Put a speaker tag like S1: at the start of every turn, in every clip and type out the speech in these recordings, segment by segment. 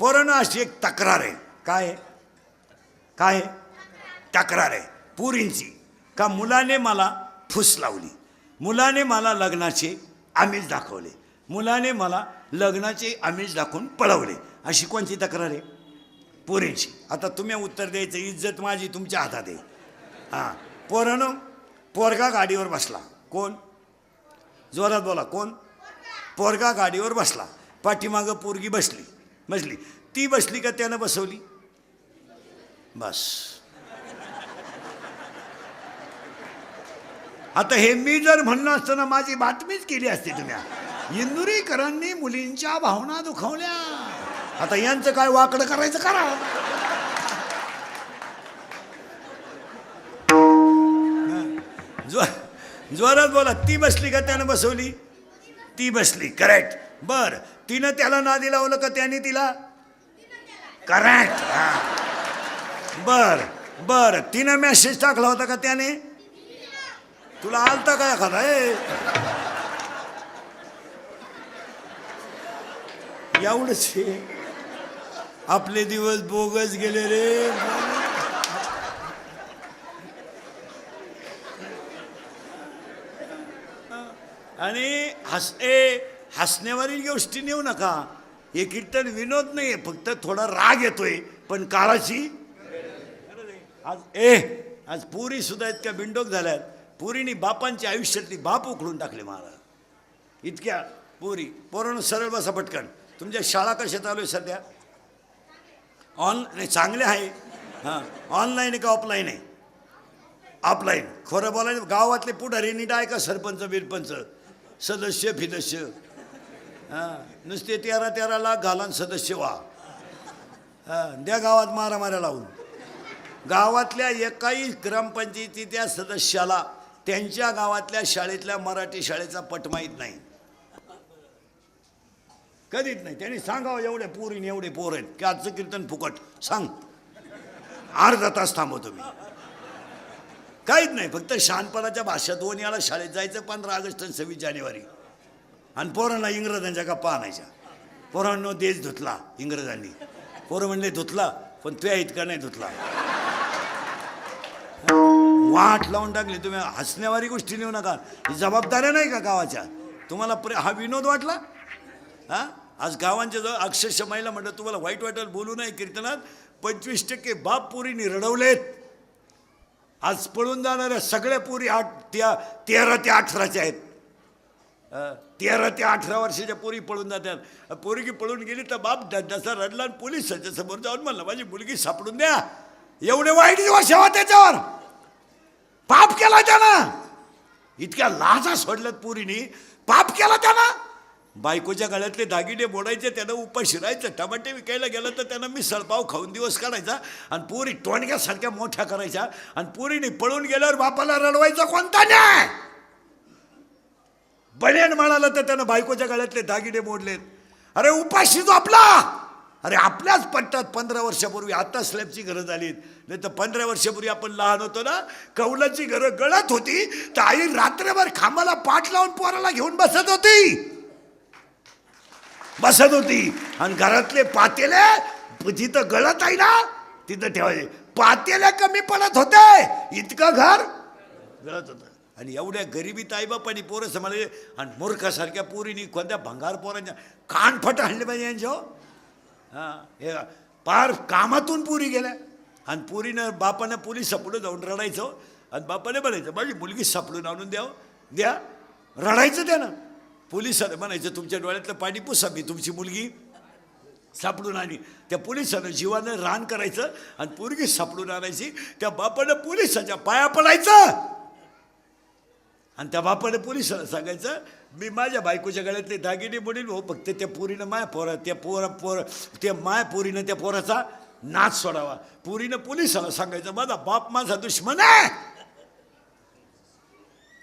S1: पोरांनो अशी एक तक्रार आहे. काय काय तक्रार आहे पुरींची का मुलाने मला फुस लावली, मुलाने मला लग्नाचे आमिष दाखवले, मुलाने मला लग्नाचे आमिष दाखवून पळवले. अशी कोणती तक्रार आहे पुरींची? आता तुम्ही उत्तर द्यायचं. इज्जत माझी तुमच्या हातात आहे. हां पोरांनो, पोरगा गाडीवर बसला. कोण? जोरात बोला. कोण? पोरगा गाडीवर बसला. पाठीमागं पोरगी बसली. ती बसली का त्यानं बसवली? बस. आता हे मी जर म्हणलं असतं ना माझी बातमीच केली असती तुम्ही. इंदुरीकरांनी मुलींच्या भावना दुखावल्या. आता यांचं काय वाकडं करायचं करा. जोरात बोला. ती बसली का त्यानं बसवली? ती बसली. करेक्ट. बर, तिनं त्याला नादी लावलं का त्याने तिला? करेक्ट. बर बर, तिनं मेसेज टाकला होता का त्याने? तुला आलता काय एखादा? एवढंच आपले दिवस बोगस गेले रे. आणि हसण्यावरील गोष्टी नेऊ नका. हे कीर्तन विनोद नाही, फक्त थोडा राग येतोय, पण काळाची आज पुरी सुद्धा इतक्या बिंडोक झाल्यात. पुरीनी बापांच्या आयुष्यातली बाप उखडून टाकले महाराज. इतक्या पुरी. पोरांनो सरळ बसा पटकन. तुमच्या शाळा कशा चालू आहे सध्या? नाही चांगले आहे. हां, ऑनलाईन आहे का ऑफलाईन आहे? ऑफलाईन. खरं बोलायचं गावातले पुढारी नीट आहे का? सरपंच बिरपंच सदस्य फिदस्य? हां, नुसते 13 लाख घालान सदस्य व्हा. हां, द्या गावात मारामाऱ्या लावून. गावातल्या एकाही ग्रामपंचायती त्या सदस्याला त्यांच्या गावातल्या शाळेतल्या मराठी शाळेचा पट माहीत नाही. कधीच नाही. त्यांनी सांगावं एवढे पोरीने एवढे पोर आहेत की आजचं कीर्तन फुकट सांग, अर्धा तास थांबवतो मी. काहीच नाही, फक्त शहाणपणाच्या भाषा. 2 याला शाळेत जायचं 15 ऑगस्ट आणि 26 जानेवारी. आणि पोरांना इंग्रजांच्या गप्पा आणायच्या. पोरांनो देश धुतला इंग्रजांनी. पोरं म्हणले धुतला, पण तुया इतका नाही धुतला. वाट लावून टाकली. तुम्ही हसण्यावारी गोष्टी नेऊ नका. ही जबाबदाऱ्या नाही का गावाच्या? तुम्हाला हा विनोद वाटला? हां, आज गावांच्या जवळ अक्षरशः महिला म्हणतात तुम्हाला वाईट वाटेल बोलू नाही कीर्तनात 25% बाप पोरींनी रडवलेत. आज पळून जाणाऱ्या सगळ्या पोरी 13 ते 18च्या आहेत. 13 ते 18 वर्षाच्या पोरी पळून जातात. पोरगी पळून गेली तर बाप जसा रडला आणि पोलिसांच्या समोर जाऊन म्हणलं माझी मुलगी सापडून द्या. एवढे वाईट दिवस शेवा त्याच्यावर. पाप केला त्यानं. इतक्या लाजा सोडल्यात पोरीनी. पाप केला त्यानं. बायकोच्या गळ्यातले दागिने मोडायचे, त्यानं उपाशी राहायचं. टमाटे विकायला गेलं तर त्यानं मिसळपाव खाऊन दिवस काढायचा. आणि पोरी टोणग्यासारख्या मोठ्या करायच्या. आणि पोरीने पळून गेल्यावर बापाला रडवायचा कोणता न्याय? बनेन म्हणाला तर त्यानं बायकोच्या गळ्यातले दागिने मोडलेत. अरे उपाशी झोपला. अरे आपल्याच पट्ट्यात 15 वर्षापूर्वी, आता स्लॅबची घरं झालीत, नाही तर 15 वर्षापूर्वी आपण लहान होतो ना, कौलाची घरं गळत होती तर आई रात्रभर खांबाला पाठ लावून पोराला घेऊन बसत होती. आणि घरातले पातेले जिथं गळत आहे ना तिथं ठेवायचे. पातेले कमी पडत होते, इतकं घर गळत होतं. आणि एवढ्या गरिबीत आईबापानी पोरं सांभाळले. आणि मूर्खासारख्या पोरीनी कोणत्या भंगार पोरांच्या कानफट आणले पाहिजे यांच्या. हां, हे पार कामातून पुरी गेल्या. आणि पुरीनं बापानं पोलिसापुढं जाऊन रडायचं. आणि बापाने म्हणायचं माझी मुलगी सापडून आणून द्या. रडायचं त्यानं. पोलिसानं म्हणायचं तुमच्या डोळ्यातलं पाणी पुसा, मी तुमची मुलगी सापडून आली. त्या पोलिसानं जीवानं रान करायचं आणि पोरगी सापडून आणायची. त्या बापानं पोलिसाच्या पाया पडायचं. आणि त्या बापाने पोलिसाला सांगायचं मी माझ्या बायकोच्या गळ्यातले दागिने मोडील हो, फक्त त्या पोरीनं त्या माया पोरीनं त्या पोराचा नाच सोडावा. पोरीनं पोलिसाला सांगायचं माझा बाप माझा दुश्मन आहे.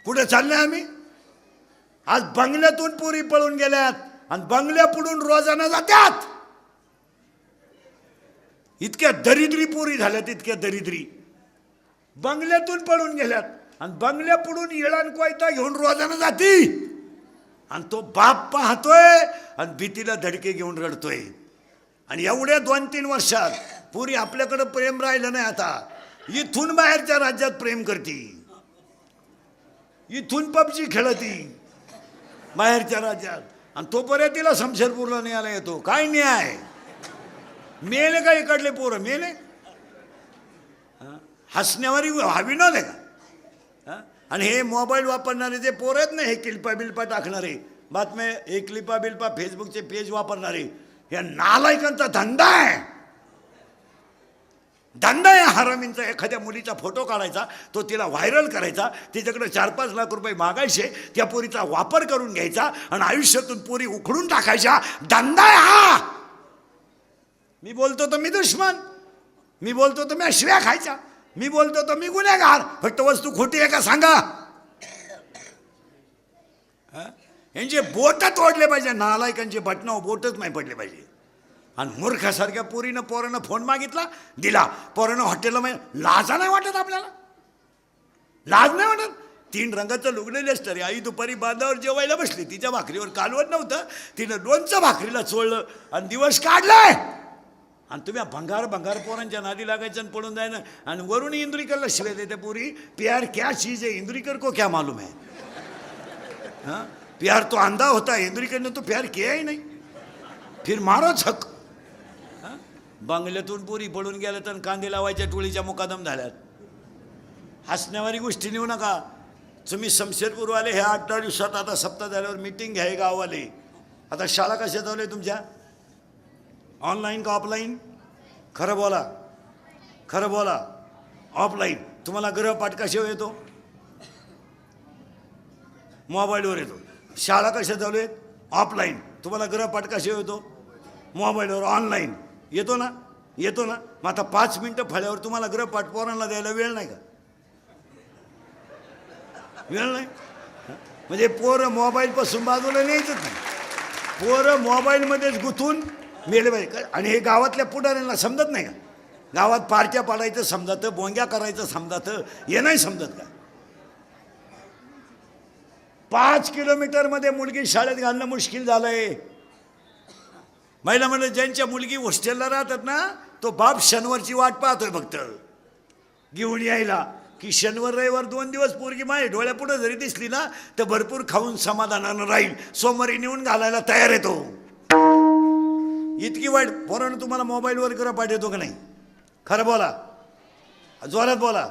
S1: कुठे चाललंय आम्ही? आज बंगल्यातून पोरी पळून गेल्यात आणि बंगल्या पुढून रोजानं जात्यात. इतक्या दरिद्री पोरी झाल्यात, इतक्या दरिद्री. बंगल्यातून पळून गेल्यात आणि बंगल्या पुढून येळान कोयता घेऊन रोजानं जाती. आणि तो बाप पाहतोय आणि भीतीला धडके घेऊन रडतोय. आणि एवढ्या 2-3 वर्षात पुरी आपल्याकडं प्रेम राहिलं नाही. आता इथून बाहेरच्या राज्यात प्रेम करती, इथून पबजी खेळती बाहेरच्या राज्यात, आणि तोपर्यंत तिला शमशेरपूरला न्यायला येतो. काय न्याय? मेले का इकडले पोरं मेले? हसण्यावर हा विनोद आहे का? आणि हे मोबाईल वापरणारे जे पोरं आहेत ना, हे क्लिपा बिल्पा टाकणारे, बातम्या हे क्लिपा बिल्पा फेसबुकचे पेज वापरणारे, या नालायकांचा धंदा आहे. धंदा आहे हरामींचा. एखाद्या मुलीचा फोटो काढायचा, तो तिला व्हायरल करायचा, तिच्याकडे 4-5 लाख रुपये मागायचे, त्या पोरीचा वापर करून घ्यायचा आणि आयुष्यातून पोरी उखडून टाकायच्या. धंदा आहे हा. मी बोलतो तर मी दुश्मन, मी बोलतो तर मी शिव्या खायच्या, मी बोलतो तर मी गुन्हेगार. फक्त वस्तू खोटी आहे का सांगा? यांचे बोट तोडले पाहिजे. नालायकांचे बटणं बोटच नाही पडले पाहिजे. आणि मूर्खासारख्या पोरानं फोन मागितला, दिला. पोरानं हॉटेलला लाजा नाही वाटत आपल्याला? लाज नाही वाटत? 3 रंगाचं लुगडं नेसतं रे. आई दुपारी बांधावर जेवायला बसली, तिच्या भाकरीवर कालवत नव्हतं, तिनं 2चं भाकरीला चोळलं आणि दिवस काढलाय. आणि तुम्ही भंगार पोरांच्या नादी लागायचं आणि पडून जायनं. आणि वरून इंदुरीकरला शिवाय देते पुरी. प्यार क्या चीज है, इंदुरीकर को क्या मालूम है? हाँ, प्यार तो अंधा होता है, इंदुरीकर ने तो प्यार किया ही नहीं, फिर मारो छक. बंगल्यातून पुरी पडून गेल्या तर कांदे लावायच्या टोळीच्या मुकादम झाल्यात. हसण्यावारी गोष्टी नेऊ नका तुम्ही. शमशेरपूरवाले हे 8 दिवसात आता सप्ताह झाल्यावर मीटिंग घ्याय गाववाले. आता शाळा कशा चालू तुमच्या? ऑनलाईन का ऑफलाईन? खरं बोला, खरं बोला. ऑफलाईन. तुम्हाला गृहपाठ कशावर येतो? मोबाईलवर येतो. शाळा कशा चालू आहेत? ऑफलाईन. तुम्हाला गृहपाठ कशावर येतो? मोबाईलवर. ऑनलाईन येतो ना? येतो ना? मग आता 5 मिनटं फळ्यावर तुम्हाला गृहपाठ पोरांना द्यायला वेळ नाही का? वेळ नाही म्हणजे पोरं मोबाईलपासून बाजूला न्यायचंच नाही. पोरं मोबाईलमध्येच गुंतून मेले पाहिजे. आणि हे गावातल्या पुढाऱ्यांना समजत नाही का? गावात पार्ट्या पाडायचं समजतं, बोंग्या करायचं समजतं, हे नाही समजत का? 5 किलोमीटरमध्ये मुलगी शाळेत घालणं मुश्किल झालंय. महिला म्हणजे ज्यांच्या मुलगी हॉस्टेलला राहतात ना, तो बाप शनिवारची वाट पाहतोय फक्त घेऊन यायला, की शनिवार रविवार 2 दिवस पोरगी माझ्या डोळ्यापुढं जरी दिसली ना, तर भरपूर खाऊन समाधानानं राहील. सोमवारी नेऊन घालायला तयार येतो. इतकी वाईट. पोरानं तुम्हाला मोबाईलवर गृहपाठ येतो का नाही? खरं बोला, जोरात बोला.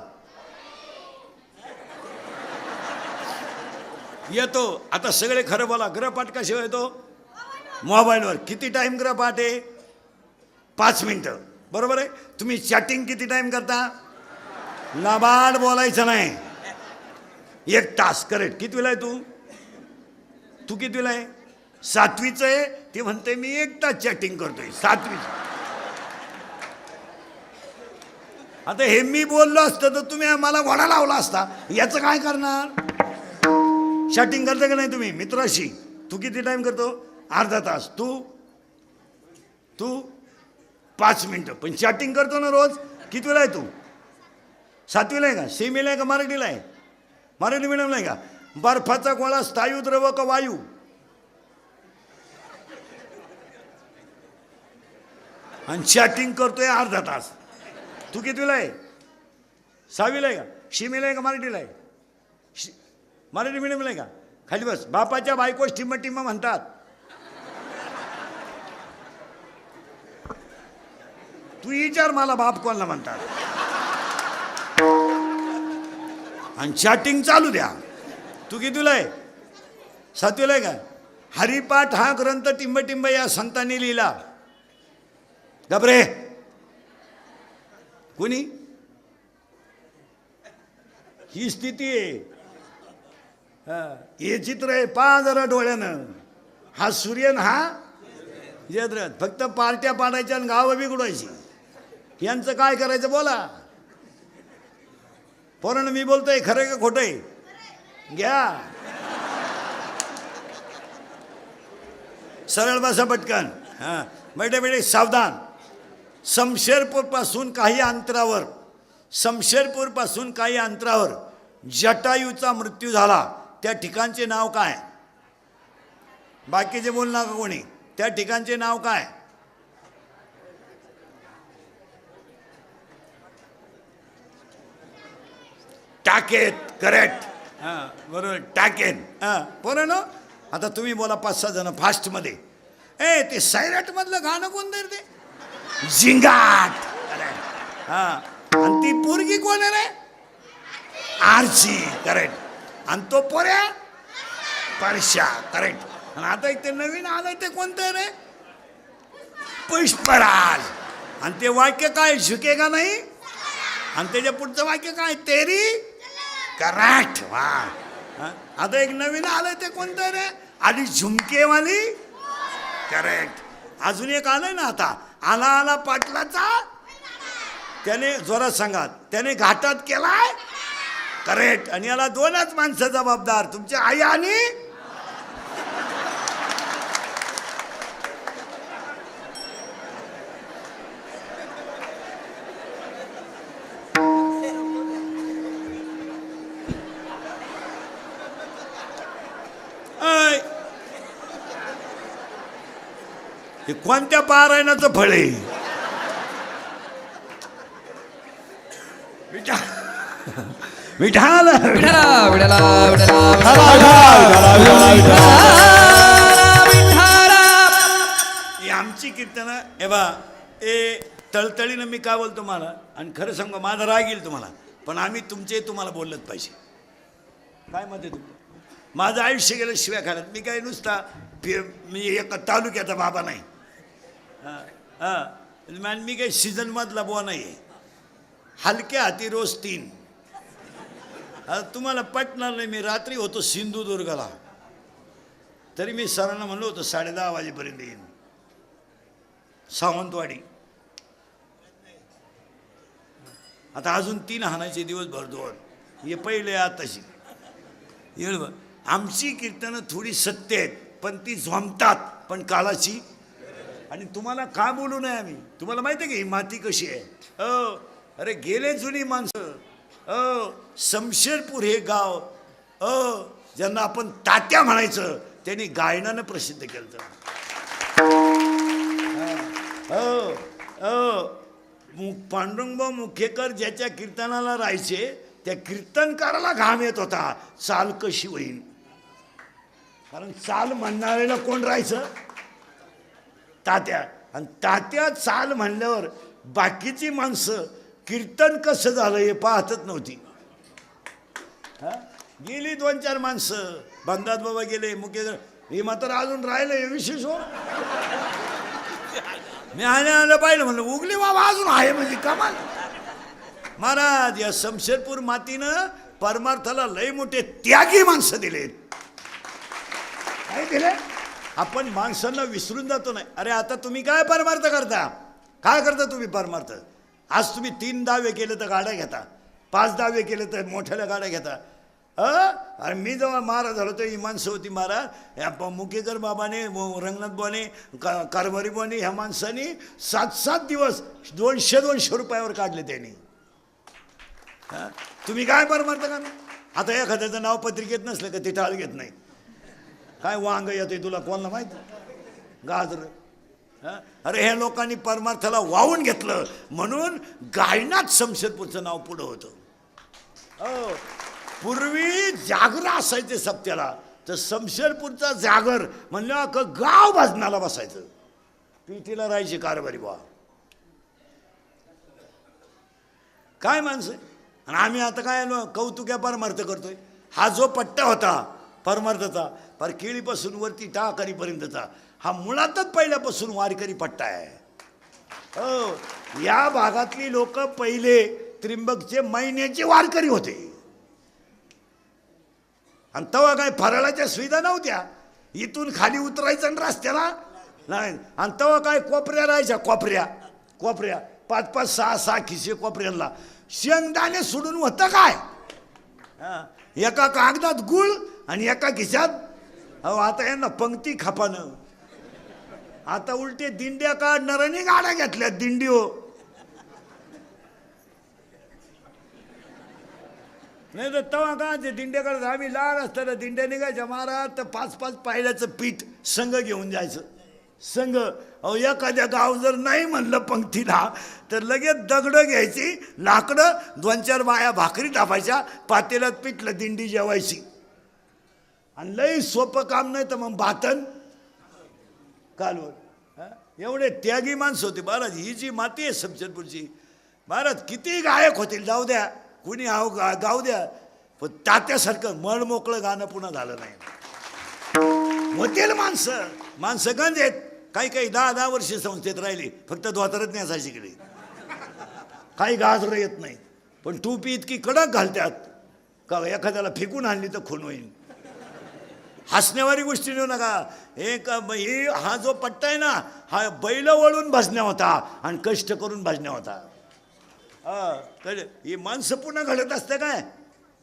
S1: येतो. आता सगळे खरं बोला. गृहपाठ कशावर येतो? मोबाईलवर. किती टाइम गृहपाठ आहे? 5 मिनटं. बरोबर आहे. तुम्ही चॅटिंग किती टाइम करता? लबाड बोलायचं नाही. 1 तास. करेक्ट. कितवीला आहे तू? तू कितवीला आहे? 7वीचं आहे. ते म्हणते मी 1 तास चॅटिंग करतोय. 7वीचं. आता हे मी बोललो असतं तर तुम्ही मला घोडा लावला असता. याचं काय करणार? चॅटिंग करता का नाही तुम्ही मित्राशी? तू किती टाइम करतो? अर्धा तास. तू 5 मिनटं. पण चॅटिंग करतो ना रोज. कितवीला आहे तू? 7वीला आहे का? सेमीला आहे का मराठीला आहे? मराठी मिडियमला आहे का? बर्फाचा गोळा स्थायू द्रव का वायू? आणि चॅटिंग करतोय अर्धा तास. तू कितवीला आहे? 6वीला आहे का? सेमीला आहे का मराठीला आहे? मराठी मिडियमला आहे का? खाली बस. बापाच्या बायकोच टिम्म टिम्म म्हणतात. तू विचार मला बाप कोणाला म्हणतात. आणि चॅटिंग चालू द्या. तू कितीला आहे? 7वीला आहे का? हरिपाठ हा ग्रंथ टिंब या संतांनी लिहिला. घबरे कोणी? ही स्थिती आहे. हे चित्र आहे. पहा जरा डोळ्यानं. हा सूर्यन हा यद्रथ. फक्त पार्ट्या पाडायच्या आणि गावं बिघडवायची. यांचं काय करायचं बोला. पोरानं मी बोलतोय खरं का खोटं आहे? घ्या. सरळ बसा पटकन. हां बेटे बेटे सावधान. शमशेरपूरपासून काही अंतरावर जटायूचा मृत्यू झाला. त्या ठिकाणचे नाव काय? बाकीचे बोल नका कोणी. त्या ठिकाणचे नाव काय? टाकेत. करेक्ट. हां बरोबर टाकेन. हां बरं ना. आता तुम्ही बोला 5-6 जण फास्टमध्ये. ए ते सैराटमधलं गाणं कोणतं ते झिंगाट. करेक्ट. हां आणि ती पोरगी कोण आहे रे आरची. करेक्ट. आणि तो पोऱ्या परशा. करेक्ट. आणि आता एक ते नवीन आलंय ते कोणतं रे पुष्पराज. आणि ते वाक्य काय झुकेगा नाही. आणि त्याच्या पुढचं वाक्य काय तेरी. करेक्ट. वा. आता एक नवीन आलंय ते कोणतं रे आधी झुमकेवाली. करेक्ट. अजून एक आलंय ना आता आला आला पाटलाचा. त्याने जोरात सांगा त्याने घाटात केलाय. करेक्ट. आणि याला 2च माणसं जबाबदार तुमची आई आणि हे कोणत्या पारायणाचं फळ आहे. विठाल आमची कीर्तन हे बा ए तळतळीनं मी काय बोलतो मला. आणि खरं सांगू माझा राग येईल तुम्हाला पण आम्ही तुम्हाला बोललंच पाहिजे. काय मत आहे तुमचं. माझं आयुष्य गेलं शिव्या खाण्यात. मी काय नुसता मी एका तालुक्याचा बाबा नाही. हां मी काही सीझनमधला बुवा नाही आहे. हलक्या हाती रोज 3. आता तुम्हाला पटणार नाही मी रात्री होतो सिंधुदुर्गला तरी मी सरांना म्हणलो होतो 10:30 वाजेपर्यंत येईन सावंतवाडी. आता अजून 3 हाणायचे दिवसभर 2 हे पहिले आताशी येळ. आमची कीर्तनं थोडी सत्य आहेत पण ती झोंबतात पण काळाची. आणि तुम्हाला का बोलू नये आम्ही. तुम्हाला माहिती आहे की ही माती कशी आहे. अरे गेले जुनी माणसं. शमशेरपूर हे गाव ज्यांना आपण तात्या म्हणायचं त्यांनी गायनानं प्रसिद्ध केलं. पांडुरंगभाऊ मुखेकर ज्याच्या कीर्तनाला राहायचे त्या कीर्तनकाराला घाम येत होता चाल कशी होईल. कारण चाल म्हणणाऱ्याला कोण राहायचं तात्या. आणि तात्या चाल म्हणल्यावर बाकीची माणसं कीर्तन कसं झालं हे पाहतच नव्हती. गेली 2-4 माणसं बंदात बाबा गेले मुख्य हे मात्र अजून राहिलं हे विशेष हो. मी आलं पाहिलं म्हणलं उगली बाबा अजून आहे म्हणजे कमाल. महाराज या शमशेरपूर मातीनं परमार्थाला लय मोठे त्यागी माणसं दिलेत. काय दिले. आपण माणसांना विसरून जातो नाही. अरे आता तुम्ही काय परमार्थ करता. काय करता तुम्ही परमार्थ. आज तुम्ही 3 दावे केले तर गाड्या घेता 5 दावे केले तर मोठ्याल्या गाड्या घेता. अरे मी जेव्हा महाराज झालो तर ही माणसं होती महाराज या मुकेकर बाबाने रंगनाथ बुवाने कारभारी बुवाने ह्या माणसांनी 7-7 दिवस 200-200 रुपयावर काढले त्यांनी. तुम्ही काय परमार्थ करा. आता एखाद्याचं नाव पत्रिकेत नसलं का ते टाळ घेत नाही. काय वांग येते तुला कोणाला माहित गाजर. अरे ह्या लोकांनी परमार्थाला वाहून घेतलं म्हणून गायनात शमशेरपूरचं नाव पुढं होतं. पूर्वी जागर असायचे सप्त्याला तर शमशेरपूरचा जागर म्हणलं अख्खं गाव भजनाला बसायचं. पिटीला राहायची कारभारी बा काय माणसं. आणि आम्ही आता काय कौतुक्या परमार्थ करतोय. हा जो पट्टा होता परमार्थाचा पर केळीपासून वरती टाकरीपर्यंतचा हा मुळातच पहिल्यापासून वारकरी पट्टा आहे. या भागातली लोक पहिले त्रिंबकचे महिन्याचे वारकरी होते. आणि तेव्हा काय फराळाच्या सुविधा नव्हत्या. इथून खाली उतरायचं आणि रस्त्याला नाही. आणि तेव्हा काय कोपऱ्या राहायच्या कोपऱ्या 5-5, 6-6 खिसे कोपऱ्याला. शेंगदाणे सोडून होतं काय एका कागदात गुळ आणि एका खिशात. आता यांना पंक्ती खापानं. आता उलटे दिंड्या काढणाऱ्याने गाड्या घेतल्या दिंडी हो. नाही तर तेव्हा का ते दिंड्या काढत आम्ही लहान असताना दिंड्या निघायच्या महाराज तर 5-5 पायल्याचं पीठ संघ घेऊन जायचं. संघ. अहो एखाद्या गाव जर नाही म्हणलं पंक्तीला तर लगेच दगडं घ्यायची, लाकडं, 2-4 बाया भाकरी टाकायच्या, पातेल्यात पिठलं दिंडी जेवायची. आणि लई सोपं काम नाही तर मग बातन कालवण. एवढे त्यागी माणसं होते महाराज. ही जी माती आहे समशेरपूरची महाराज, किती गायक होतील जाऊ द्या, कुणी गाऊ द्या, पण तात्यासारखं मळ मोकळं गाणं पुन्हा झालं नाही. होतील माणसं गंज आहेत. काही 10 वर्ष संस्थेत राहिली, फक्त धोतरच नाही असायची इकडे, काही गाजरं येत नाही, पण टोपी इतकी कडक घालतात का एखाद्याला फेकून आणली तर खून होईल. हसण्यावारी गोष्टी नेऊ नका. हा जो पट्टा आहे ना, हा बैल वळून भाजण्या होता आणि कष्ट करून भाजण्या होता. ही माणसं पुन्हा घडत असतं काय.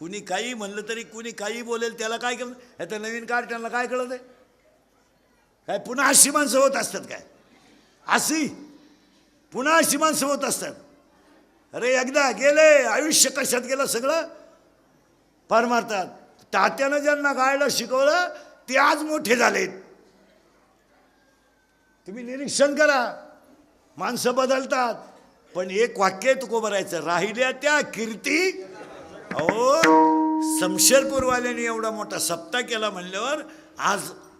S1: कुणी काही म्हणलं तरी कुणी काही बोलेल त्याला काय कळलं. आता नवीन कार्ट्यांना काय कळत आहे काय. पुन्हा अशी माणसं होत असतात काय. पुन्हा अशी माणसं होत असतात. अरे एकदा गेले, आयुष्य कशात गेलं सगळं पार मारतात. तात्यानं ज्यांना गायला शिकवलं ते आज मोठे झालेत. तुम्ही निरीक्षण करा, माणसं बदलतात, पण एक वाक्य तुकोबरायचं, राहिल्या त्या कीर्ती. अहो समशेरपूरवाल्यांनी एवढा मोठा सप्ताह केला म्हणल्यावर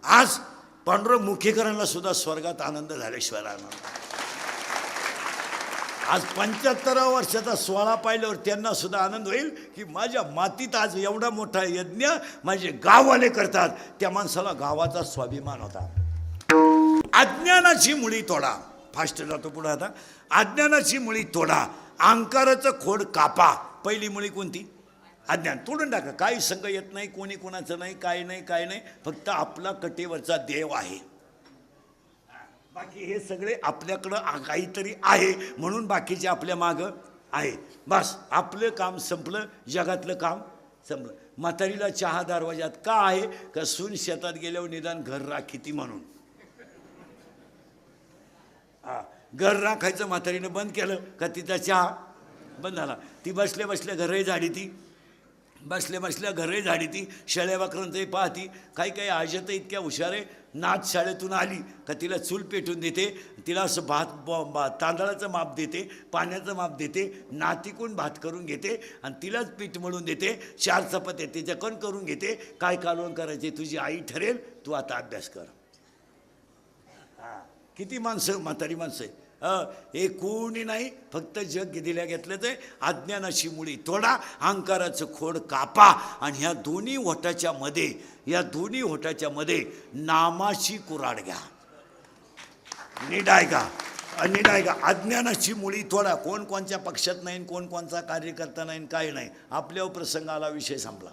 S1: आज पांडुरंग मुखेकरांना सुद्धा स्वर्गात आनंद झाल्याशिवाय राहणार. आज 75व्या वर्षाचा 16 पाहिल्यावर त्यांना सुद्धा आनंद होईल की माझ्या मातीत आज एवढा मोठा यज्ञ माझे गाववाले करतात. त्या माणसाला गावाचा स्वाभिमान होता. अज्ञानाची मुळी तोडा. फास्ट जातो पुढे आता. अज्ञानाची मुळी तोडा, अहंकाराचं खोड कापा. पहिली मुळी कोणती? अज्ञान. तोडून टाका. काही संग येत नाही, कोणी कोणाचं नाही, काय नाही. फक्त आपला कटेवरचा देव आहे. बाकी हे सगळे आपल्याकडं काहीतरी आहे म्हणून बाकीचे आपल्या मागं आहे. बस आपलं काम संपलं, जगातलं काम संपलं. म्हातारीला चहा दरवाजात का आहे का सून शेतात गेल्यावर निदान घर राखीती म्हणून. घर राखायचं म्हातारीनं बंद केलं का तिचा चहा बंद झाला. ती बसल्या बसल्या घरही झाडी ती शेळ्या वाकरांचंही पाहती. काही आजत इतक्या हुशार आहे. नाच शाळेतून आली का तिला चूल पेटून देते, तिला असं तांदळाचं माप देते, पाण्याचं माप देते, नातिकून भात करून घेते आणि तिलाच पीठ मळून देते. 4 चपात्या त्याच्याकडून करून घेते. काय कालवण करायचे तुझी आई ठरेल, तू आता अभ्यास कर. किती माणसं म्हातारी माणसं आहे. हे कोणी नाही, फक्त जग दिल्या घेतलंच आहे. अज्ञानाची मुळी तोडा, अहंकाराचं खोड कापा आणि ह्या दोन्ही होटाच्या मध्ये नामाची कुऱ्हाड घ्या. नीट ऐका. अज्ञानाची मुळी तोडा. कोण कोणत्या पक्षात नाही, कोण कोणचा कार्यकर्ता नाही, काय नाही. आपल्यावर प्रसंगाला विषय संपला.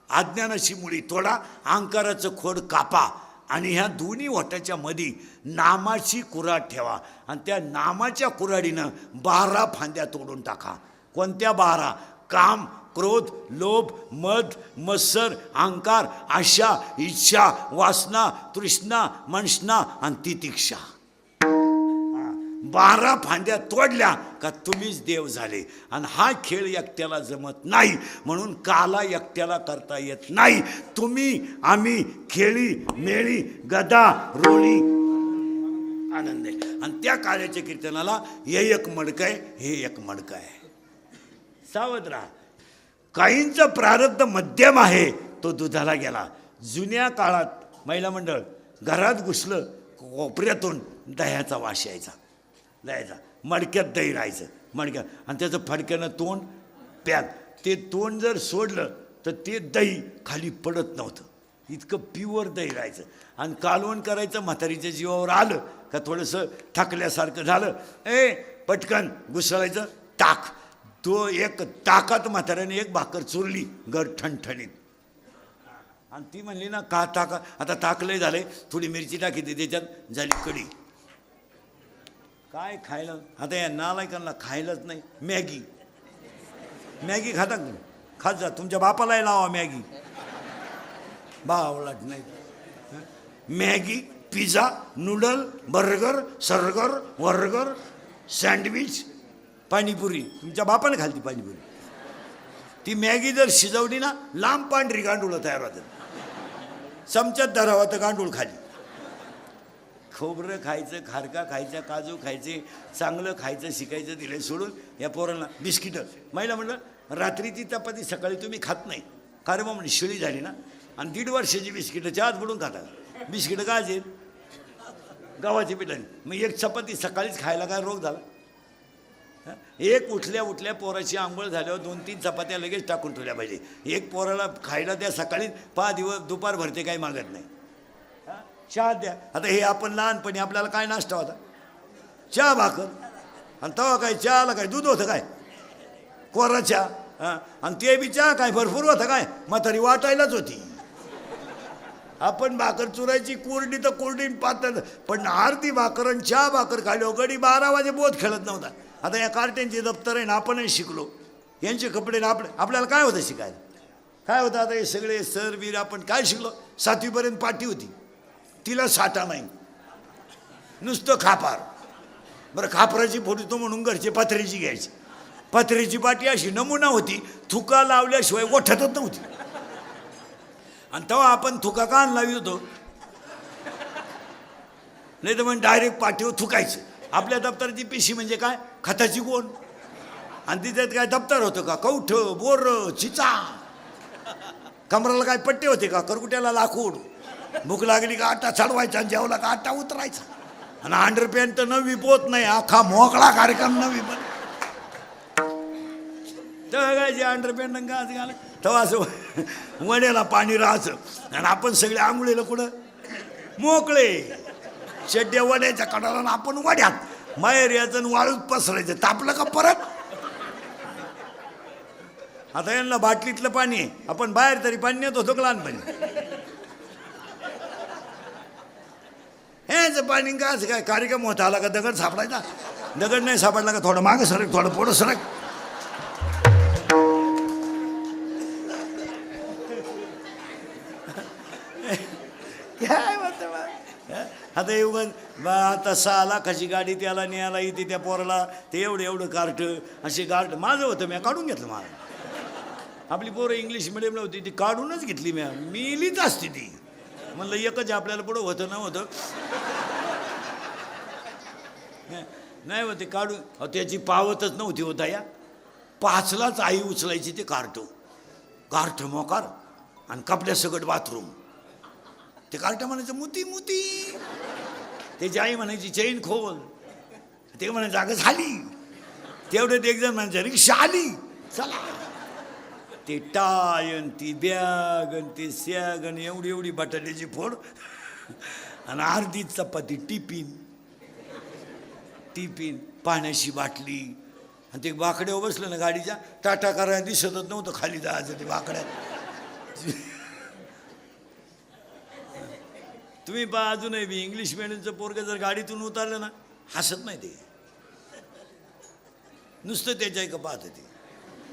S1: अज्ञानाची मुळी तोडा, अहंकाराचं खोड कापा आणि ह्या दोन्ही होटाच्या मध्ये नामाची कुऱ्हाड ठेवा. आणि त्या नामाच्या कुऱ्हाडीनं 12 फांद्या तोडून टाका. कोणत्या 12? काम, क्रोध, लोभ, मद, मत्सर, अहंकार, आशा, इच्छा, वासना, तृष्णा, मनष्णा आणि तितिक्षा. 12 फांद्या तोडल्या का तुम्हीच देव झाले. आणि हा खेळ एकट्याला जमत नाही, म्हणून काला एकट्याला करता येत नाही. तुम्ही आम्ही खेळी मेळी गदा रोळी आनंद आहे. आणि त्या काळ्याच्या कीर्तनाला हे एक मडकं आहे, हे एक मडकं आहे. सावध राहा. काहींचं प्रारब्ध मध्यम आहे, तो दुधाला गेला. जुन्या काळात महिला मंडळ घरात घुसलं, कोपऱ्यातून दह्याचा वास यायचा. मडक्यात दही राहायचं, मडक्यात. आणि त्याचं फडक्यानं तोंड पॅक. ते तोंड जर सोडलं तर ते दही खाली पडत नव्हतं. इतकं प्युअर दही राहायचं. आणि कालवण करायचं म्हातारीच्या जीवावर आलं का थोडंसं थकल्यासारखं झालं, पटकन घुसळायचं ताक. तो एक ताकात म्हाताऱ्याने एक भाकर चुरली, घर ठणठणीत. आणि ती म्हणली ना का ताका, आता ताक लय झालंय, थोडी मिरची टाकी त्याच्यात, झाली कढी. काय खायला आता या नालायकांना खायलाच नाही. मॅगी खाता तुम्ही, खात जा. तुमच्या बापालाही लावा मॅगी, बावलाट नाही. मॅगी, पिझ्झा, नूडल, बर्गर, वर्गर, सँडविच, पाणीपुरी. तुमच्या बापाने खालती पाणीपुरी. ती मॅगी जर शिजवली ना, लांब पांढरी गांडूळ तयार होतात. चमच्यात धरावं तर गांडूळ खाली. खोबरं खायचं, खारका खायचा, काजू खायचे, चांगलं खायचं शिकायचं दिलं सोडून या पोरांना बिस्किटं. महिला म्हणलं रात्रीची चपाती सकाळी तुम्ही खात नाही, कारण मग म्हणजे शिळी झाली ना, आणि 1.5 वर्षाची बिस्किटं चहात बुडून खाता. बिस्किटं काय आहेत? गव्हाची पिठाने. मग एक चपाती सकाळीच खायला काय रोग झाला? एक उठल्या पोराची आंघोळ झाल्यावर 2-3 चपात्या लगेच टाकून ठेवल्या पाहिजे. एक पोराला खायला द्या सकाळी, 5 दिवस दुपार भरते काही मागत नाही. चहा द्या. आता हे आपण लहानपणी आपल्याला काय नाश्ता होता? चहा भाकर. आणि तेव्हा काय चहाला काय दूध होतं काय? कोरा चहा. हां, आणि ते बी चहा काय भरपूर होतं काय? म्हातारी वाटायलाच होती. आपण भाकर चुरायची, कोरडी तर कोरडी पातळ, पण अर्धी भाकर आणि चहा भाकर खाली गडी 12 वाजे बोध खेळत नव्हता. आता या कार्ट्यांचे दप्तर आहे ना, आपणही शिकलो, यांचे कपडे ना आपल्याला काय होतं शिकायला? काय होतं? आता हे सगळे सर वीर आपण काय शिकलो? 7वीपर्यंत पाटी होती, तिला साठा नाही, नुसतं खापार. बरं, खापराची फोडतो म्हणून घरचे पत्र्याची घ्यायची. पत्र्याची पाटी अशी नमुना होती, थुका लावल्याशिवाय ओठतच नव्हती. आणि तेव्हा आपण थुका कान लावित होतो, नाही तर मग डायरेक्ट पाठीवर थुकायचं. आपल्या दप्तराची पिशी म्हणजे काय? खताची गोण. आणि तिच्यात काय दप्तर होतं का? कौठ, बोर, चिचा. कमराला काय पट्टे होते का? करकुट्याला लाकूड. भूक लागली का आटा चढवायचा, आणि जेवला का आटा उतरायचा. आणि अंडरपॅन्ट तर नवी पोत नाही, अख्खा मोकळा कार्यक्रम नवी पण. तर काय जे अंडरपॅन्ट गाज घाल तेव्हा असं वड्याला पाणी राहायचं. आणि आपण सगळे आंघोळीला कुठं मोकळे, शेड्या वड्याच्या कडाला, आणि आपण वड्यात माहेर याचं आणि वाळूच पसरायचं. तापलं का परत? आता यांना बाटलीतलं पाणी आहे, आपण बाहेर तरी पाणी नेत होतो का लहानपणी? हेच पाणी का असं काय कार्यक्रम होता आला का दगड सापडायचा? दगड नाही सापडला का थोडं मागं सरक, थोडं पुढं सरक. काय म्हणतं आता येऊन आता 6 लाखाची गाडी त्याला न्यायला येते, त्या पोराला ते एवढं कार्ट, असे कार्ट माझं होतं, मी काढून घेतलं. मला आपली पोरं इंग्लिश मिडियमला होती, ती काढूनच घेतली. मी लिहित असते ती. म्हणलं एकच आपल्याला पुढं होतं नव्हतं, नाही होते काढून. त्याची पावतच नव्हती होता या 5लाच आई उचलायची ते कार्ट मोकार, आणि कपड्या सगट बाथरूम. ते कार्ट म्हणायचं मुती मुती, त्याची आई म्हणायची चैन खोल, ते म्हणायचं जागा झाली. तेवढं एक जण म्हणायचं रिक्षा आली चला. ते टाय आणि ती बॅग आणि ते सॅग आणि एवढी बटाट्याची फोड आणि अर्धी चपाती टिफिन पाण्याची बाटली. आणि ते बाकड्यावर बसलं ना गाडीच्या, टाटा करायला दिसतच नव्हतं खाली जायचं ते बाकड्यात. तुम्ही पहा अजूनही बी इंग्लिश मिडियमचं पोरगं जर गाडीतून उतरलं ना, हसत नाही ते, नुसतं त्याच्या एक पाहत ते.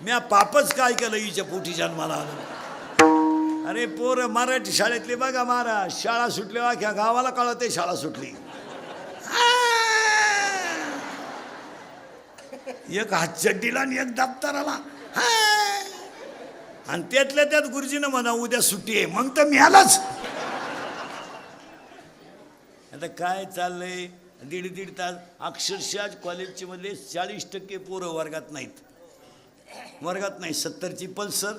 S1: मी पापच काय केलं हिच्या पोटी जन्माला आलं. अरे पोरं मराठी शाळेतले बघा महाराज, शाळा सुटल्या अख्या गावाला कळते शाळा सुटली. एक हातचड्डीला आणि एक दप्तराला, आणि त्यातल्या त्यात गुरुजीनं म्हणा उद्या सुट्टी आहे, मग तर मिळालंच. आता काय चाललंय, 1.5 तास अक्षरशः कॉलेजचे मधले 40% पोरं वर्गात नाहीत. 70ची पल्सर,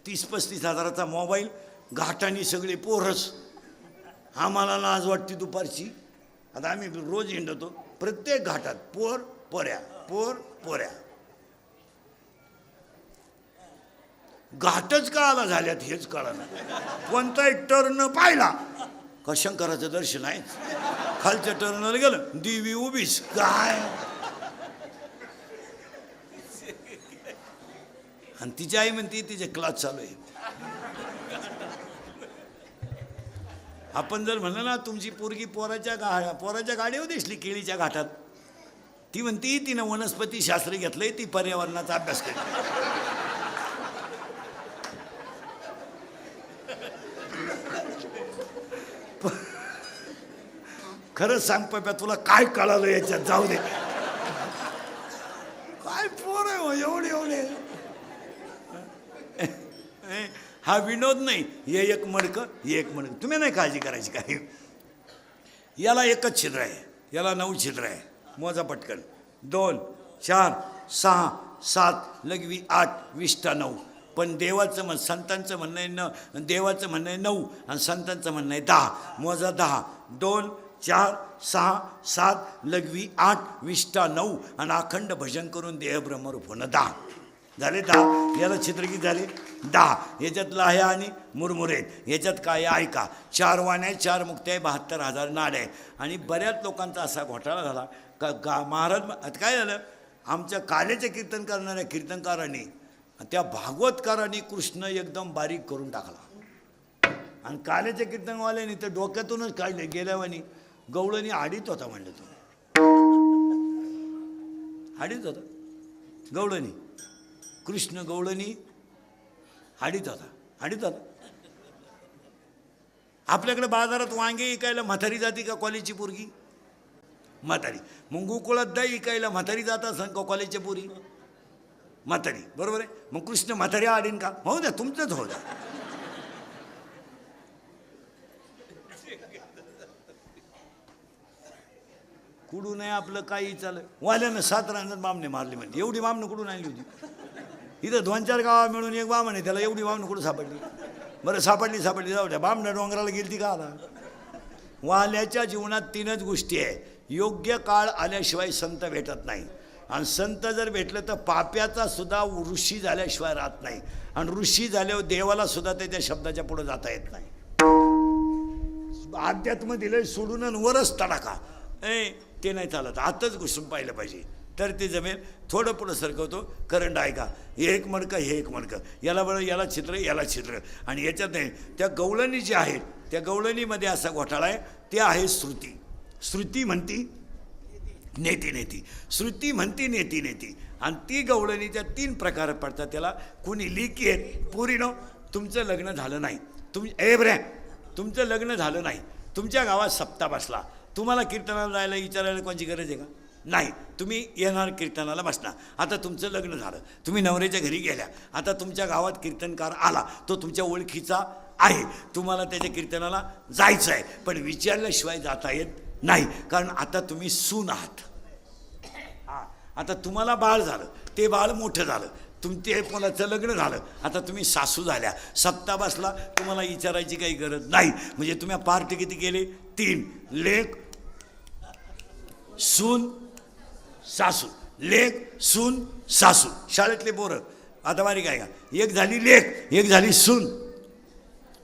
S1: 30-35 हजाराचा मोबाईल, घाटानी सगळे पोरच. आम्हाला लाज वाटते दुपारची. आता आम्ही रोज हिंडतो प्रत्येक घाटात, पोऱ्या. घाटच का आला झाल्यात हेच कळलं. कोणताही टर्न पाहिला का शंकराचं दर्शन आहे, खालच्या टर्नला गेलं देवी उभीच काय. आणि तिची आई म्हणते तिचे क्लास चालू आहे. आपण जर म्हणलं ना तुमची पोरगी पोराच्या गाडीवर दिसली केळीच्या घाटात, ती म्हणती तिनं वनस्पती शास्त्र घेतलंय, ती पर्यावरणाचा अभ्यास करते. खरंच सांग पप्या, तुला काय कळालं याच्यात? जाऊ दे, काय पोर आहे हो एवढे. हा विनोद नाही, हे एक मडकं. तुम्ही नाही काळजी करायची काय. याला एकच छिद्र आहे, याला 9 छिद्र आहे. मोजा पटकन. 2 4 6 7 लघवी 8 20 9. पण देवाचं संतांचं म्हणणं आहे देवाचं म्हणणं आहे 9 आणि संतांचं म्हणणं आहे 10. मोजा 10. 2 4 6 7 लघवी 8 20 9 आणि अखंड भजन करून देह ब्रह्मरूप होणं 10 झाले. 10 याला छिद्र किती झाले? 10. याच्यात लाह्या आणि मुरमुरे. याच्यात काय ऐका, 4 वाण्या 4 मुक्त्या 72,000 नाड आहे. आणि बऱ्याच लोकांचा असा घोटाळा झाला का महाराज आता काय झालं, आमच्या कालेचे कीर्तन करणाऱ्या कीर्तनकारांनी त्या भागवतकारांनी कृष्ण एकदम बारीक करून टाकला आणि कालेच्या कीर्तनवाल्याने तर डोक्यातूनच काढले गेल्यावानी. गवळणी आडीत होता म्हणलं, तो आडीत होता गवळणी, कृष्ण गवळणी आडीत होता. आपल्याकडे बाजारात वांगे विकायला म्हातारी जाती का कॉलेजची पोरगी? म्हातारी. मग गोकुळात दही विकायला म्हातारी जात असं का कॉलेजच्या पोरी? म्हातारी. बरोबर आहे. मग कृष्ण म्हातारी आडीन का? हो द्या, तुमचंच हो द्या. कुठून नाही आपलं काही चाललं. वाल्यानं 7 रांजण बामणे मारली म्हणजे. एवढी बामणं कुठून आणली होती? इथं 2-4 गावा मिळून एक बामण आहे, त्याला एवढी बामणं कुठं सापडली? बरं सापडली जाऊ द्या. बामणं डोंगराला गेली ती का आला? वाल्याच्या जीवनात 3च गोष्टी आहे. योग्य काळ आल्याशिवाय संत भेटत नाही, आणि संत जर भेटलं तर पाप्याचा सुद्धा ऋषी झाल्याशिवाय राहत नाही, आणि ऋषी झाल्यावर देवाला सुद्धा त्याच्या शब्दाच्या पुढे जाता येत नाही. अध्यात्म दिलं सोडून वरच तडाखा ते नाही चालत. आताच घुसून पाहिलं पाहिजे तर ते जमेल. थोडं पुढं सरकवतो. करंट ऐका. हे एक मडकं, हे एक मडकं, याला बरं याला छिद्र, याला छिद्र. आणि याच्यात नाही त्या गवळणी जी आहेत, त्या गवळणीमध्ये असा घोटाळा आहे. ते आहे श्रुती. श्रुती म्हणती नेती. श्रुती म्हणती नेती. आणि ती गवळणीच्या 3 प्रकार पडतात. त्याला कुणी लिकी आहेत. पुरीनो तुमचं लग्न झालं नाही, तुमचं लग्न झालं नाही, तुमच्या गावात सप्ताह बसला, तुम्हाला कीर्तनाला जायला विचारायला कोणची गरज आहे का? नाही. तुम्ही येणार कीर्तनाला बसणार. आता तुमचं लग्न झालं, तुम्ही नवऱ्याच्या घरी गेल्या, आता तुमच्या गावात कीर्तनकार आला, तो तुमच्या ओळखीचा आहे, तुम्हाला त्याच्या कीर्तनाला जायचं आहे, पण विचारल्याशिवाय जाता येत नाही, कारण आता तुम्ही सून आहात. आता तुम्हाला बाळ झालं, ते बाळ मोठं झालं, तुमचे कोणाचं लग्न झालं, आता तुम्ही सासू झाल्या, सप्ताह बसला, तुम्हाला विचारायची काही गरज नाही. म्हणजे तुम्ही पार्ट किती केले? 3. लेक सून सासू, लेक सून सासू. शाळेतले पोरं आता बारीक आहे का? एक झाली लेक, एक झाली सून,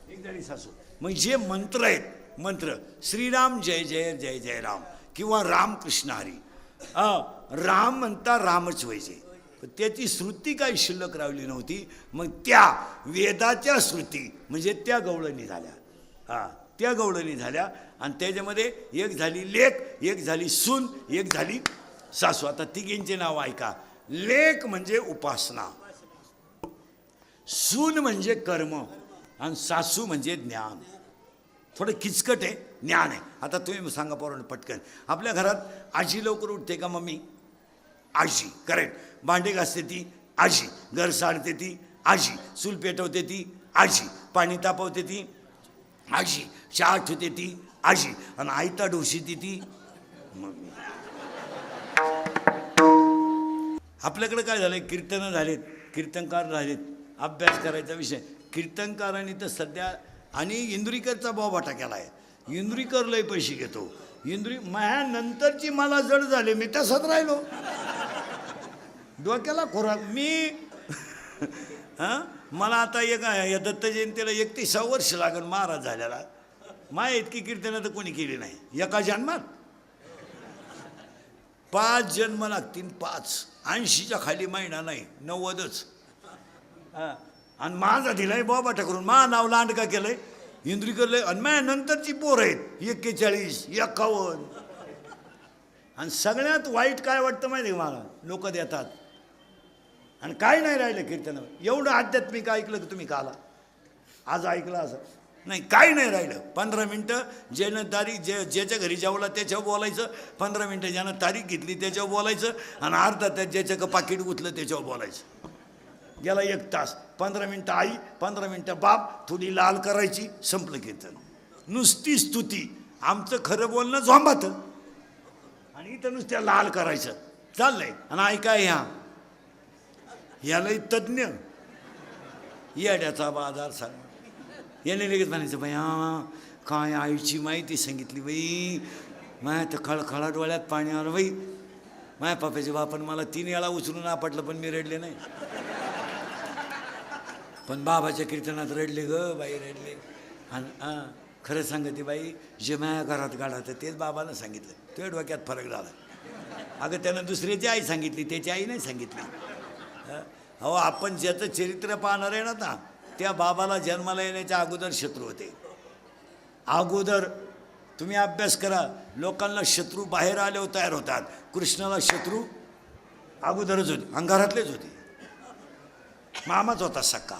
S1: एक झाली सासू. मग जे मंत्र आहेत, मंत्र श्रीराम जय जय जय जय राम किंवा रामकृष्ण हरी, राम म्हणता रामच व्हायचे, पण त्याची श्रुती काही शिल्लक राहिली नव्हती. मग त्या वेदाच्या श्रुती म्हणजे त्या गवळणी झाल्या. त्या गवळणी झाल्या आणि त्याच्यामध्ये एक झाली लेक, एक झाली सून, एक झाली सासू. आता तिघींचे नाव ऐका. लेक म्हणजे उपासना, सून म्हणजे कर्म, आणि सासू म्हणजे ज्ञान. थोडं किचकट आहे, ज्ञान आहे. आता तुम्ही सांगा पोरांनो पटकन. आपल्या घरात आजी लवकर उठते का? मम्मी आजी, करेक्ट. भांडे घासते ती आजी, घर सारते ती आजी, चूल पेटवते ती आजी, पाणी तापवते ती आजी, चहा ठेवते ती आजी, आणि आयता डोशीते ती मम्मी. आपल्याकडे काय झालंय? कीर्तनं झालेत, कीर्तनकार झालेत, अभ्यास करायचा विषय. कीर्तनकारांनी तर सध्या आणि इंदुरीकरचा बोबाटा केला आहे. इंदुरीकर लय पैसे घेतो. नंतरची मला जड झाले, मी तसंच राहिलो, डोक्याला खोराक मी. मला आता या दत्त जयंतीला 31 वर्ष लागेल महाराज झाल्याला. माय इतकी कीर्तनं तर कोणी केली नाही एका जन्मात. 5 जन्म लागतील, 5. 80च्या खाली महिना नाही, 90च. आणि माझा दिलाय बोबाटा करून मा नाव लांडका केलंय इंद्रिकर लय. आणि माझ्या नंतरची पोर आहेत 41, 51. आणि सगळ्यात वाईट काय वाटतं माहिती आहे मला? लोक देतात आणि काय नाही राहिलं कीर्तन. एवढं आध्यात्मिक ऐकलं की तुम्ही काला आज ऐकलं असं नाही, काय नाही राहिलं. 15 मिनटं ज्यानं तारीख ज्याच्या घरी जेवला त्याच्यावर बोलायचं, 15 मिनटं ज्यानं तारीख घेतली त्याच्यावर बोलायचं, आणि अर्धा तास ज्याचं पाकिट गुतलं त्याच्यावर बोलायचं. गेला 1 तास. 15 मिनटं आई, 15 मिनटं बाप, थोडी लाल करायची, संपलं कीर्तन. नुसती स्तुती. आमचं खरं बोलणं झोंबात आणि इथं नुसत्या लाल करायचं चाललंय. आणि ऐकाय याला तज्ज्ञ येड्याचा बाजार सांग याने लगेच म्हणायचं बाई काय आईची माहिती सांगितली बाई. माया तर खळखळा डोळ्यात पाणी आलं बाई. माया पप्पाच्या बापानं मला 3 वेळा उचलून आपटलं पण मी रडले नाही. पण बाबाच्या कीर्तनात रडले ग बाई रडले. आणि खरं सांगते बाई जे माया घरात गाडा तर तेच बाबानं सांगितलं. तुझ्या डोक्यात फरक झाला. अगं त्यानं दुसऱ्याची आई सांगितली त्याची आई नाही सांगितली. अहो आपण ज्याचं चरित्र पाहणार आहे ना त्या बाबाला जन्माला येण्याच्या अगोदर शत्रू होते. अगोदर तुम्ही अभ्यास करा. लोकांना शत्रू बाहेर आल्यावर तयार होतात. कृष्णाला शत्रू अगोदरच होते अंगारातलेच होते. मामाच होता सक्का.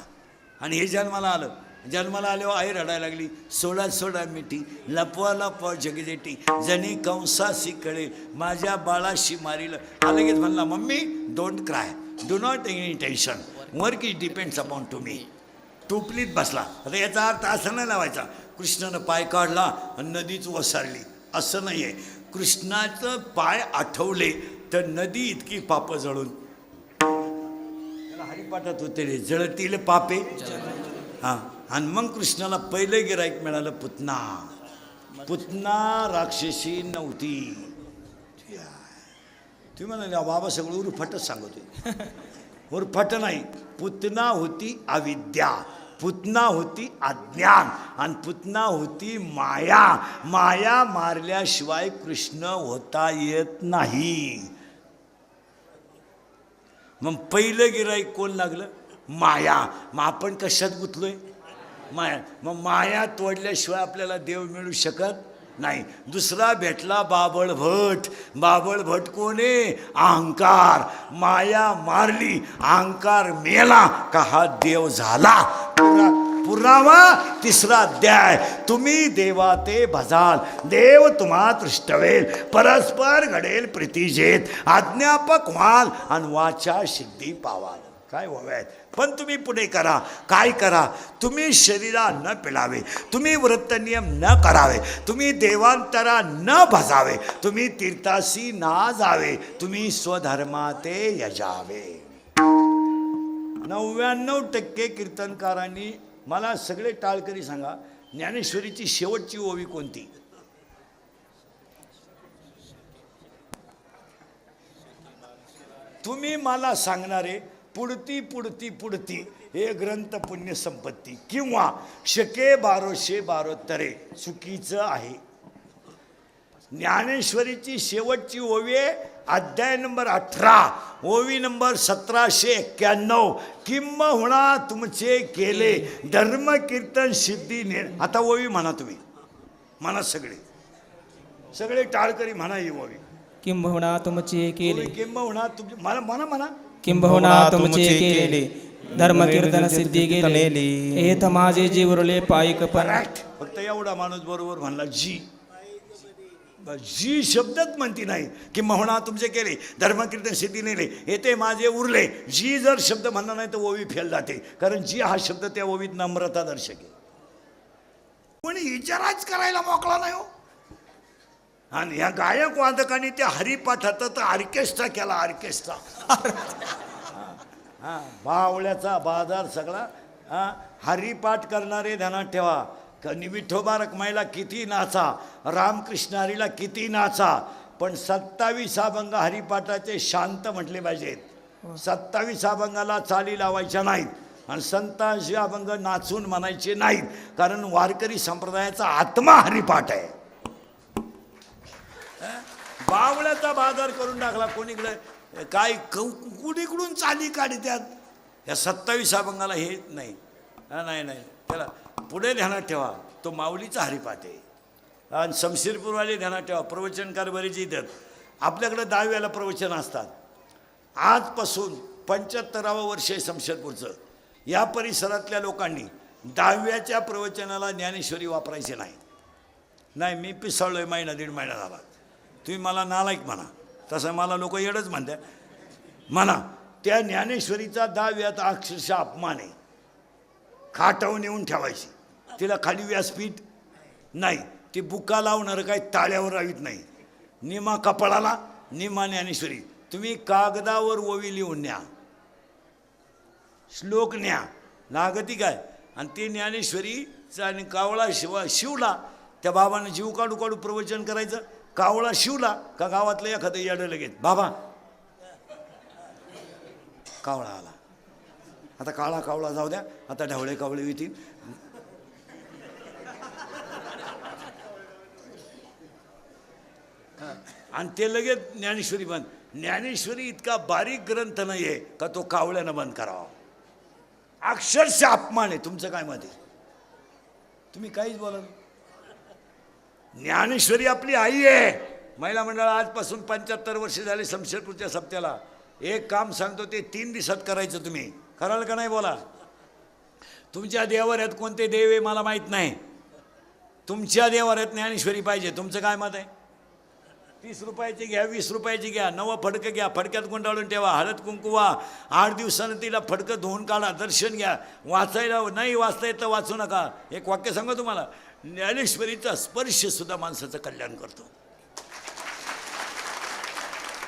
S1: आणि हे जन्माला आलं. जन्माला आल्यावर आई रडायला लागली. सोडा सोडा मिठी लपवा लपवा जगदेटी जणी कंसाशी कळेल माझ्या बाळाशी मारील. लगेच म्हणला mummy don't cry do not any tension work is depends upon to me. टोपलीत बसला. आता याचा अर्थ असं नाही लावायचा कृष्णानं पाय काढला आणि नदीच वसारली असं नाही आहे. कृष्णाचं पाय आठवले तर नदी इतकी पाप जळून त्याला हरिपाठात होते रे जळतील पापे. हां आणि मग कृष्णाला पहिलं गिराईक मिळालं पुतना. पुतना राक्षसी नव्हती. तुम्ही म्हणाले बाबा सगळं उरफाटच सांगतोय. उरफाट नाही. पुतना होती अविद्या पुतना होती अज्ञान आणि पुतना होती माया. माया मारल्याशिवाय कृष्ण होता येत नाही. मग पहिलं गिराईक कोण लागलं माया. मग आपण कशात गुंतलोय माया. मग माया तोडल्याशिवाय आपल्याला देव मिळू शकत नाही. दुसरा भेटला बाबळभट. बाबळभट कोण आहे अहंकार. माया मारली अहंकार मेला का हा देव झाला. पुरावा 3रा अध्याय. तुम्ही देवा ते भजाल देव तुम्हा तृष्टवेल परस्पर घडेल प्रीतीजेत आज्ञापक व्हाल आणि वाचा सिद्धी पावाल. काय व्हाव्यात पण तुम्ही पुढे करा. काय करा तुम्ही शरीरा न पिळावे तुम्ही व्रत नियम न करावे तुम्ही देवांतरा न भजावे तुम्ही तीर्थासी ना जावे तुम्ही स्वधर्माते यजावे. 99% कीर्तनकारांनी मला सगळे टाळकरी सांगा ज्ञानेश्वरीची शेवटची ओवी कोणती. तुम्ही मला सांगणारे पुढती पुढती पुढती हे ग्रंथ पुण्य संपत्ती किंवा शके 1212 चुकीचं आहे. ज्ञानेश्वरीची शेवटची ओवी अध्याय नंबर 18 ओवी नंबर 1791 किंबहुना तुमचे केले धर्म कीर्तन सिद्धी ने. आता ओवी म्हणा तुम्ही म्हणा सगळे टाळकरी म्हणा ही ओवी.
S2: किंबहुना तुमचे केले
S1: किंबहुना तुमचे म्हणा म्हणा
S2: किंबहुना तुमचे केले धर्म कीर्तन सिद्धी गेलेली हेत माझे जीवरले पायिक पण.
S1: फक्त एवढा माणूस बरोबर म्हणला जी जी शब्दच म्हणती नाही. किंबहुना तुमचे केले धर्म कीर्तन सिद्धी नेले येते माझे उरले. जी जर शब्द म्हणला नाही तर ओवी फेल जाते. कारण जी हा शब्द त्या ओवीत नम्रता दर्शक आहे. कोणी विचाराच करायला मोकळा नाही हो. आणि ह्या गायक वादकांनी त्या हरिपाठात तर ऑर्केस्ट्रा केला ऑर्केस्ट्रा. हां बावळ्याचा बाजार सगळा. हरिपाठ करणारे ध्यानात ठेवा. विठोबा रखमाईला किती नाचा रामकृष्ण हरीला किती नाचा पण 27 अभंग हरिपाठाचे शांत म्हटले पाहिजेत. 27 अभंगाला चाली लावायच्या नाहीत आणि 27 अभंग नाचून म्हणायचे नाहीत. कारण वारकरी संप्रदायाचा आत्मा हरिपाठ आहे. बावळ्याचा बाजार करून टाकला कोणीकडे काय कुणीकडून चाली काढत्यात. या 27 अभंगाला हे नाही नाही त्याला पुढे ध्यानात ठेवा. तो माऊलीचा हरिपाठ आहे. आणि शमशीरपूरवाले ध्यानात ठेवा. प्रवचनकार बरेच येतात. आपल्याकडे 10व्याला प्रवचन असतात. आजपासून 75वं वर्ष आहे शमशेरपूरचं. या परिसरातल्या लोकांनी 10व्याच्या प्रवचनाला ज्ञानेश्वरी वापरायचे नाही. मी पिसाळलोय महिना 1.5 महिना झाला. तुम्ही मला नालायक म्हणा तसं मला लोक येडच म्हणतात म्हणा. त्या ज्ञानेश्वरीचा 10व्यात अक्षरशः अपमान आहे. खाटावून येऊन ठेवायची. तिला खाली व्यासपीठ नाही. ती बुक्का लावणार काही ताळ्यावर राहत नाही. निमा कपाळाला निमा ज्ञानेश्वरी. तुम्ही कागदावर ओवी लिहून न्या, श्लोक न्या, लागती काय. आणि ते ज्ञानेश्वरीचा आणि कावळा शिवला. त्या बाबानं जीव काढू काढू प्रवचन करायचं. कावळा शिवला का गावातलं एखादं याडं लगेच बाबा कावळा आला. आता काळा कावळा जाऊ द्या, आता ढवळे कावळे येतील. आणि ते लगेच ज्ञानेश्वरी बंद. ज्ञानेश्वरी इतका बारीक ग्रंथ नाही आहे का तो कावळ्यानं बंद करावा. अक्षरशः अपमान आहे. तुमचं काय मत आहे? तुम्ही काहीच बोला. ज्ञानेश्वरी आपली आई आहे. महिला मंडळ आजपासून 75 वर्ष झाले शमशेरपूरच्या सप्त्याला. एक काम सांगतो ते 3 दिवसात करायचं. तुम्ही कराल का नाही बोला. तुमच्या देवाऱ्यात कोणते देव आहे मला माहीत नाही. तुमच्या देवाऱ्यात ज्ञानेश्वरी पाहिजे. तुमचं काय मत आहे? 30 रुपयाची घ्या, 20 रुपयाची घ्या, 9 फडकं घ्या, फडक्यात गुंडाळून ठेवा, हळद कुंकू वा, 8 दिवसानं तिला फडकं धुवून काढा, दर्शन घ्या. वाचायला नाही वाचता येतं वाचू नका. एक वाक्य सांगा तुम्हाला, ज्ञानेश्वरीचा स्पर्श सुद्धा माणसाचं कल्याण करतो.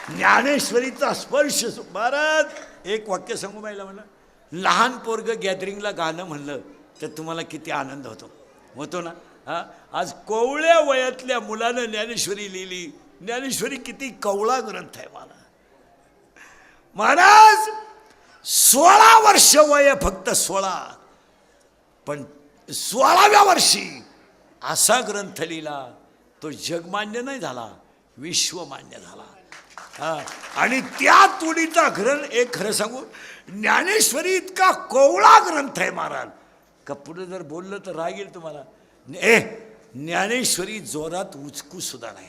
S1: ज्ञानेश्वरीचा स्पर्श. भारत एक वाक्य सांगू माहिला म्हणलं, लहान पोरगं गॅदरिंगला गाणं म्हणलं तर तुम्हाला किती आनंद होतो ना. हा, आज कोवळ्या वयातल्या मुलानं ज्ञानेश्वरी लिहिली. ज्ञानेश्वरी किती कवळा ग्रंथ आहे. मला महाराज 16 वर्ष वय, फक्त 16, पण 16व्या वर्षी असा ग्रंथ लिहिला तो जगमान्य नाही झाला, विश्वमान्य झाला. हा, आणि त्या तुडीचा ग्रंथ. एक खरं सांगू, ज्ञानेश्वरी इतका कोवळा ग्रंथ आहे महाराज का पुढे जर बोललं तर राग येईल तुम्हाला. ज्ञानेश्वरी जोरात उचकू सुद्धा नाही.